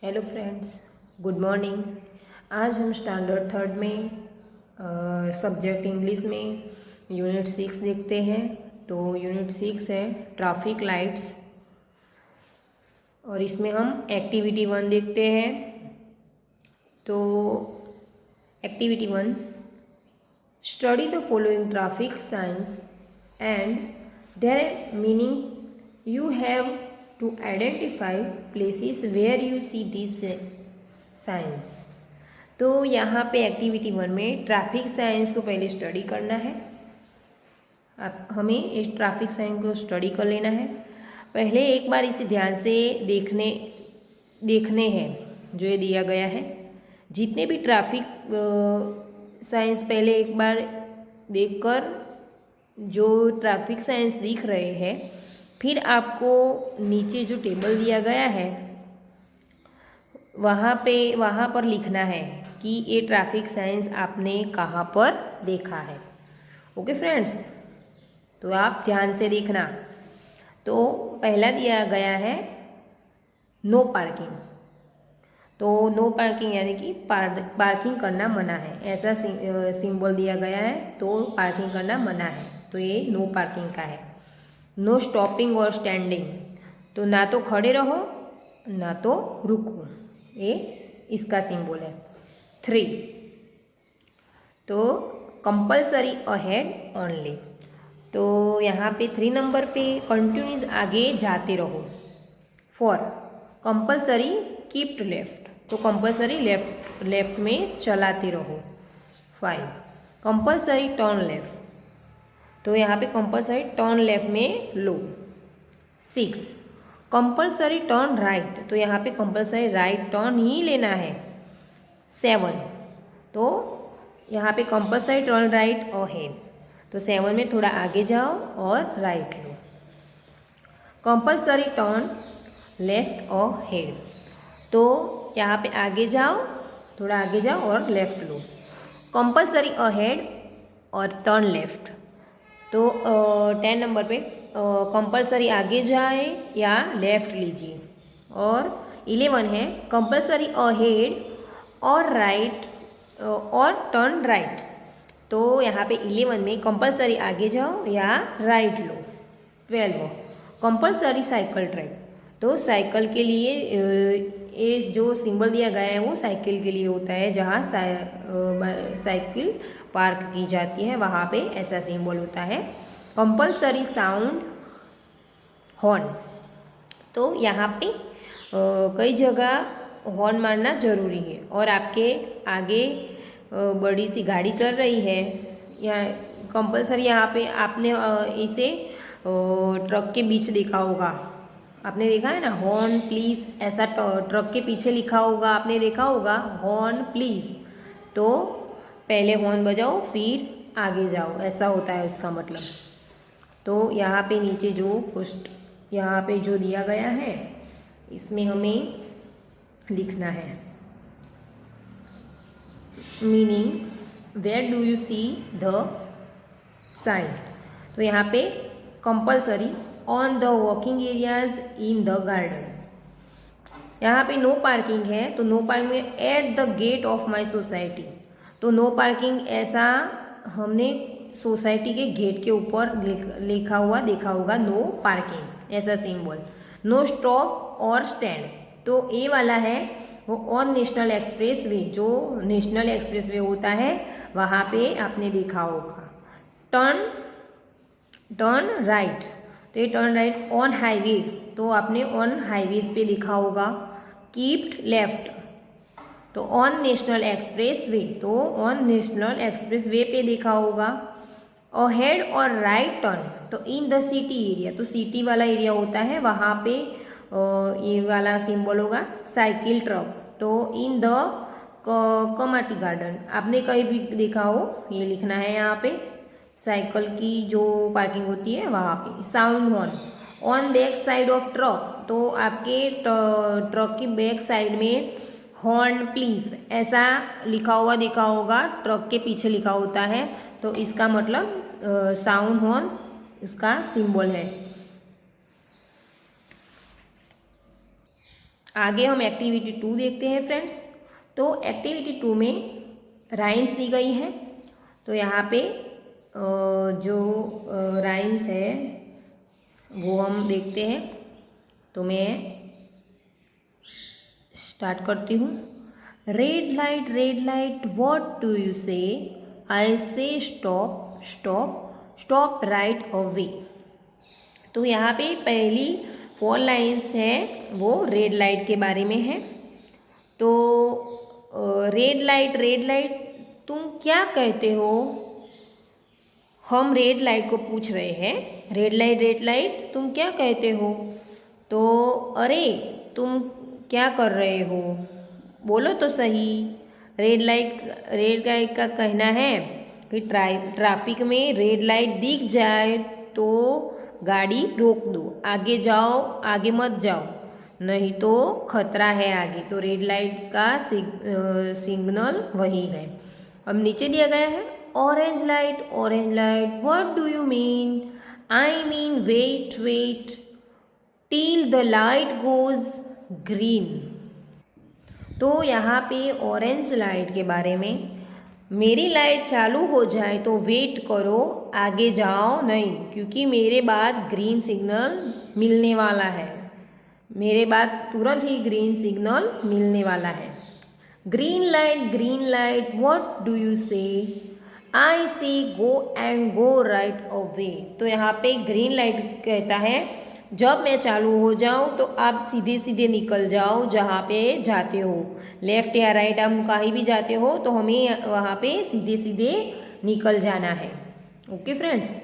Hello friends, good morning. आज हम standard third में सब्जेक्ट इंग्लिश में यूनिट 6 देखते हैं। तो यूनिट 6 है ट्रैफिक लाइट्स और इसमें हम एक्टिविटी 1 देखते हैं। तो activity 1, study the following traffic science and there meaning. You have to identify places where you see these signs। तो यहाँ पे एक्टिविटी 1 में ट्रैफिक साइंस को पहले स्टडी करना है। हमें इस ट्रैफिक साइंस को स्टडी कर लेना है। पहले एक बार इसे ध्यान से देखने हैं जो ये दिया गया है। जितने भी ट्रैफिक साइंस पहले एक बार देखकर जो ट्रैफिक साइंस दिख रहे हैं, फिर आपको नीचे जो टेबल दिया गया है वहाँ पर लिखना है कि ये ट्रैफिक साइंस आपने कहाँ पर देखा है। ओके फ्रेंड्स, तो आप ध्यान से देखना। तो पहला दिया गया है नो पार्किंग। तो नो पार्किंग यानी कि पार्किंग करना मना है, ऐसा सिंबल दिया गया है। तो पार्किंग करना मना है, तो ये नो पार्किंग का है। नो स्टॉपिंग और स्टैंडिंग, तो ना तो खड़े रहो ना तो रुको, ये इसका सिंबल है। 3, तो कंपल्सरी अहेड ओनली। तो यहाँ पे 3 नंबर पे कंटिन्यूस आगे जाते रहो। 4, कंपल्सरी कीप टू लेफ्ट, तो कंपल्सरी लेफ्ट में चलाते रहो। 5, कंपल्सरी टर्न लेफ्ट, तो यहाँ पे कंपल्सरी टर्न लेफ्ट में लो। 6, कंपल्सरी टर्न राइट, तो यहाँ पे कंपल्सरी राइट टर्न ही लेना है। 7, तो यहाँ पे कंपल्सरी टर्न राइट अहेड, तो 7 में थोड़ा आगे जाओ और राइट लो। कंपल्सरी टर्न लेफ्ट अहेड, तो यहाँ पे आगे जाओ, थोड़ा आगे जाओ और लेफ्ट लो। कंपल्सरी अहेड और टर्न लेफ्ट, तो 10 नंबर पे कंपल्सरी आगे जाए या लेफ्ट लीजिए। और 11 है कंपल्सरी अहेड और राइट और टर्न राइट, तो यहाँ पे 11 में कंपल्सरी आगे जाओ या राइट लो। 12, कंपल्सरी साइकिल ट्रैक, तो साइकिल के लिए ये जो सिंबल दिया गया है वो साइकिल के लिए होता है। जहाँ साइकिल पार्क की जाती है वहाँ पे ऐसा सिंबल होता है। कंपल्सरी साउंड हॉर्न, तो यहाँ पे कई जगह हॉर्न मारना ज़रूरी है। और आपके आगे बड़ी सी गाड़ी चल रही है या कंपल्सरी यहाँ पे आपने इसे ट्रक के बीच देखा होगा, आपने देखा है ना, हॉर्न प्लीज़, ऐसा ट्रक के पीछे लिखा होगा, आपने देखा होगा हॉर्न प्लीज़। तो पहले हॉर्न बजाओ फिर आगे जाओ, ऐसा होता है उसका मतलब। तो यहाँ पे नीचे यहाँ पे जो दिया गया है इसमें हमें लिखना है meaning, where do you see the sign. तो यहाँ पे compulsory on the walking areas in the garden. यहाँ पे नो पार्किंग है, तो नो पार्किंग में at the gate of my society, तो नो पार्किंग ऐसा हमने सोसाइटी के गेट के ऊपर लिखा हुआ देखा होगा, नो पार्किंग ऐसा सिंबल। नो स्टॉप और स्टैंड, तो ये वाला है वो ऑन नेशनल एक्सप्रेस वे, जो नेशनल एक्सप्रेस वे होता है वहाँ पे आपने देखा होगा। टर्न राइट, तो ये टर्न राइट ऑन हाईवेज, तो आपने ऑन हाईवेज पे लिखा होगा। कीप लेफ्ट, तो ऑन नेशनल एक्सप्रेस वे, तो ऑन नेशनल एक्सप्रेस वे पे देखा होगा। अहेड और राइट टर्न, तो इन द सिटी एरिया, तो सिटी वाला एरिया होता है वहाँ पे ये वाला सिंबल होगा। साइकिल ट्रक, तो इन द कमाटी गार्डन, आपने कहीं भी देखा हो ये लिखना है यहाँ पे, साइकिल की जो पार्किंग होती है वहाँ पे। Sound horn on back side of truck, तो आपके ट्रक की बैक साइड में हॉर्न प्लीज ऐसा लिखा हुआ देखा होगा, ट्रक के पीछे लिखा होता है, तो इसका मतलब साउंड हॉर्न उसका सिंबल है। आगे हम एक्टिविटी 2 देखते हैं फ्रेंड्स। तो एक्टिविटी 2 में राइम्स दी गई है। तो यहाँ पे जो राइम्स है वो हम देखते हैं। तो मैं स्टार्ट करती हूँ। Red light what do you से? आई से stop stop stop right away. तो यहाँ पे पहली 4 लाइन्स है वो रेड लाइट के बारे में है। तो रेड लाइट तुम क्या कहते हो? हम रेड लाइट को पूछ रहे हैं, रेड लाइट तुम क्या कहते हो? तो अरे तुम क्या कर रहे हो, बोलो तो सही। रेड लाइट का कहना है कि ट्रैफिक में रेड लाइट दिख जाए तो गाड़ी रोक दो, आगे जाओ, आगे मत जाओ, नहीं तो खतरा है आगे। तो रेड लाइट का सिग्नल वही है। अब नीचे दिया गया है orange light what do you mean? I mean wait till the light goes green. तो यहाँ पे ऑरेंज लाइट के बारे में, मेरी लाइट चालू हो जाए तो वेट करो, आगे जाओ नहीं, क्योंकि मेरे बाद ग्रीन सिग्नल मिलने वाला है, मेरे बाद तुरंत ही ग्रीन सिग्नल मिलने वाला है। Green light what do you से? आई से go and go right away. तो यहाँ पे ग्रीन लाइट कहता है जब मैं चालू हो जाऊं तो आप सीधे सीधे निकल जाओ जहाँ पे जाते हो, लेफ्ट या राइट हम कहीं भी जाते हो तो हमें वहाँ पे सीधे सीधे निकल जाना है। Okay friends.